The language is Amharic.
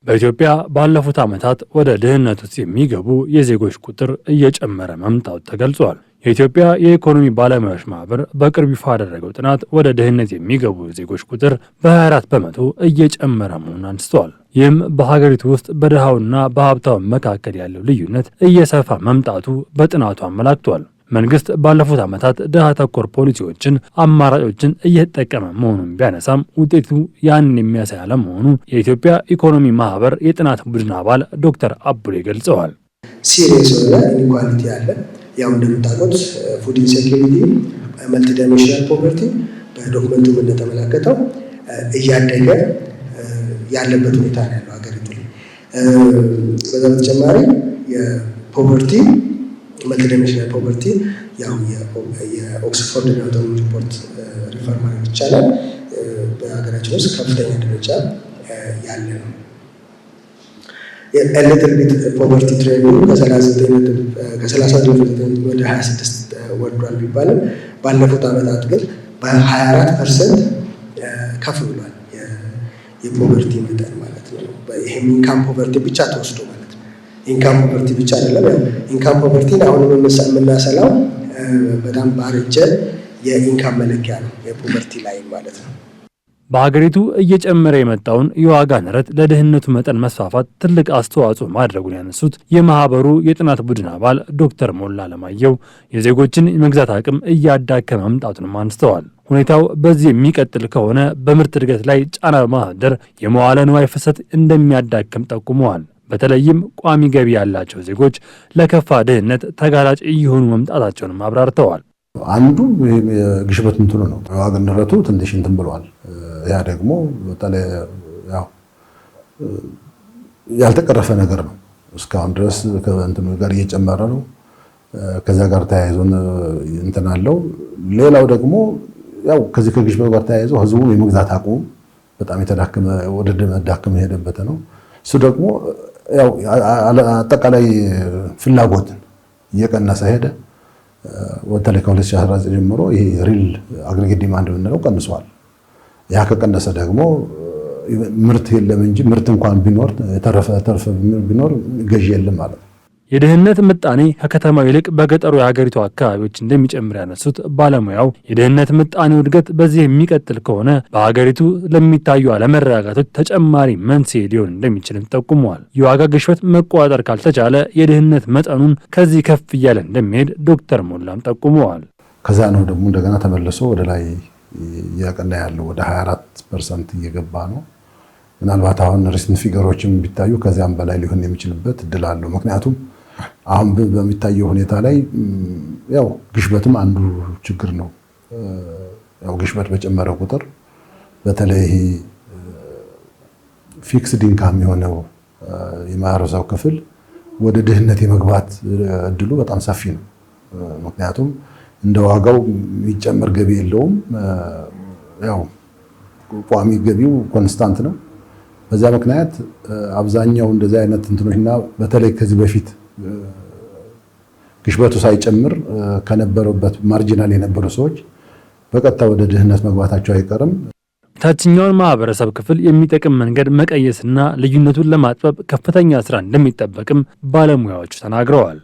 በኢትዮጵያ ባለፉት ዓመታት ወደ ድህነት ውስጥ የሚገቡ የዜጎች ቁጥር እየጨመረ መምጣቱ ተገልጿል። የኢትዮጵያ የኢኮኖሚ ባለሙያዎች ማህበር በቅርብ ይፋ ያደረገው ጥናት ወደ ድህነት የሚገቡ ዜጎች ቁጥር በ24 በመቶ እየጨመረ መሆኑን አንስተዋል። ይህም በሀገሪቱ ውስጥ በድሃውና በሀብታው መካከል ያለው ልዩነት እየሰፋ መምጣቱ በጥናቱ አመላክቷል። መንግስት ባለፉት ዓመታት ድሃ ተኮር ፖሊሲዎችን፣ አማራጮችን እየተጠቀመ መሆኑን ቢያነሳም ውጤቱ ያንን የሚያሳይ አለመሆኑ የኢትዮጵያ ኢኮኖሚ ማህበር የጥናት ቡድን አባል ዶክተር አቡሌ ገልጸዋል። ሲሪየስ የሆነ ኢኒኳሊቲ አለ። ያው እንደምታውቁት ፉድ ኢንሴኪዩሪቲ፣ መልቲ ዳይሜንሽናል ፖቨርቲ በዶክመንቱ እንደተመለከተው እያደገ ያለበት ሁኔታ ነው ያለው ሀገሪቱ ላይ። በዛ በተጨማሪ የፖቨርቲ መልቲ ዳይሜንሽናል ፖቨርቲ ያው የኦክስፎርድ ያወጣው ሪፖርት ሪፈር ማድረግ ይቻላል። በሀገራችን ውስጥ ከፍተኛ ደረጃ ያለ ነው። የኤሊትል ቢት ፖቨርቲ ትሬንዱ ከ39 ወደ 26 ወርዷል ቢባልም ባለፉት ዓመታት ግን በ24% ከፍ ብሏል የፖቨርቲ መጠን ማለት ነው። ይሄም ኢንካም ፖቨርቲ ብቻ ተወስዶ ማለት ነው። ኢንካም ፖቨርቲ ብቻ አይደለም። ያው ኢንካም ፖቨርቲን አሁንም የምናሰላው በጣም ባረጀ የኢንካም መለኪያ ነው፣ የፖቨርቲ ላይን ማለት ነው። በሀገሪቱ እየጨመረ የመጣውን የዋጋ ንረት ለድህነቱ መጠን መስፋፋት ትልቅ አስተዋጽኦ ማድረጉን ያነሱት የማህበሩ የጥናት ቡድን አባል ዶክተር ሞላ አለማየሁ የዜጎችን የመግዛት አቅም እያዳከመ መምጣቱንም አንስተዋል። ሁኔታው በዚህ የሚቀጥል ከሆነ በምርት እድገት ላይ ጫና በማሳደር የመዋለ ንዋይ ፍሰት እንደሚያዳክም ጠቁመዋል። በተለይም ቋሚ ገቢ ያላቸው ዜጎች ለከፋ ድህነት ተጋላጭ እየሆኑ መምጣታቸውንም አብራርተዋል። አንዱ ግሽበት እንትኑ ነው። ዋጋ ንረቱ ትንሽ እንትን ብሏል። ያ ደግሞ በተለይ ያው ያልተቀረፈ ነገር ነው። እስካሁን ድረስ ከእንትኑ ጋር እየጨመረ ነው። ከዛ ጋር ተያይዞ እንትን አለው። ሌላው ደግሞ ያው ከዚህ ከግሽበት ጋር ተያይዞ ህዝቡ የመግዛት አቅሙ በጣም የተዳከመ ወደ መዳከም የሄደበት ነው። እሱ ደግሞ ያው አጠቃላይ ፍላጎትን እየቀነሰ ሄደ። በተለይ ከ2019 ጀምሮ ይሄ ሪል አግሪጌት ዲማንድ የምንለው ቀንሷል። ያ ከቀነሰ ደግሞ ምርት የለም እንጂ ምርት እንኳን ቢኖር ተርፍ ቢኖር ገዢ የለም ማለት ነው። የድህነት ምጣኔ ከከተማው ይልቅ በገጠሩ የሀገሪቱ አካባቢዎች እንደሚጨምር ያነሱት ባለሙያው የድህነት ምጣኔው እድገት በዚህ የሚቀጥል ከሆነ በሀገሪቱ ለሚታዩ አለመረጋጋቶች ተጨማሪ መንስኤ ሊሆን እንደሚችልም ጠቁመዋል። የዋጋ ግሽበት መቆጣጠር ካልተቻለ የድህነት መጠኑን ከዚህ ከፍ እያለ እንደሚሄድ ዶክተር ሞላም ጠቁመዋል። ከዛ ነው ደግሞ እንደገና ተመልሶ ወደ ላይ እያቀና ያለው ወደ 24% እየገባ ነው። ምናልባት አሁን ሪሰንት ፊገሮችም ቢታዩ ከዚያም በላይ ሊሆን የሚችልበት እድል አለው። ምክንያቱም አሁን በሚታየው ሁኔታ ላይ ያው ግሽበትም አንዱ ችግር ነው። ያው ግሽበት በጨመረ ቁጥር በተለይ ፊክስድ ኢንካም የሆነው የማህበረሰብ ክፍል ወደ ድህነት የመግባት እድሉ በጣም ሰፊ ነው። ምክንያቱም እንደ ዋጋው የሚጨመር ገቢ የለውም። ያው ቋሚ ገቢው ኮንስታንት ነው። በዛ ምክንያት አብዛኛው እንደዚህ አይነት እንትኖችና በተለይ ከዚህ በፊት ግሽበቱ ሳይጨምር ከነበረበት ማርጂናል የነበሩ ሰዎች በቀጥታ ወደ ድህነት መግባታቸው አይቀርም። ታችኛውን ማህበረሰብ ክፍል የሚጠቅም መንገድ መቀየስና ልዩነቱን ለማጥበብ ከፍተኛ ስራ እንደሚጠበቅም ባለሙያዎቹ ተናግረዋል።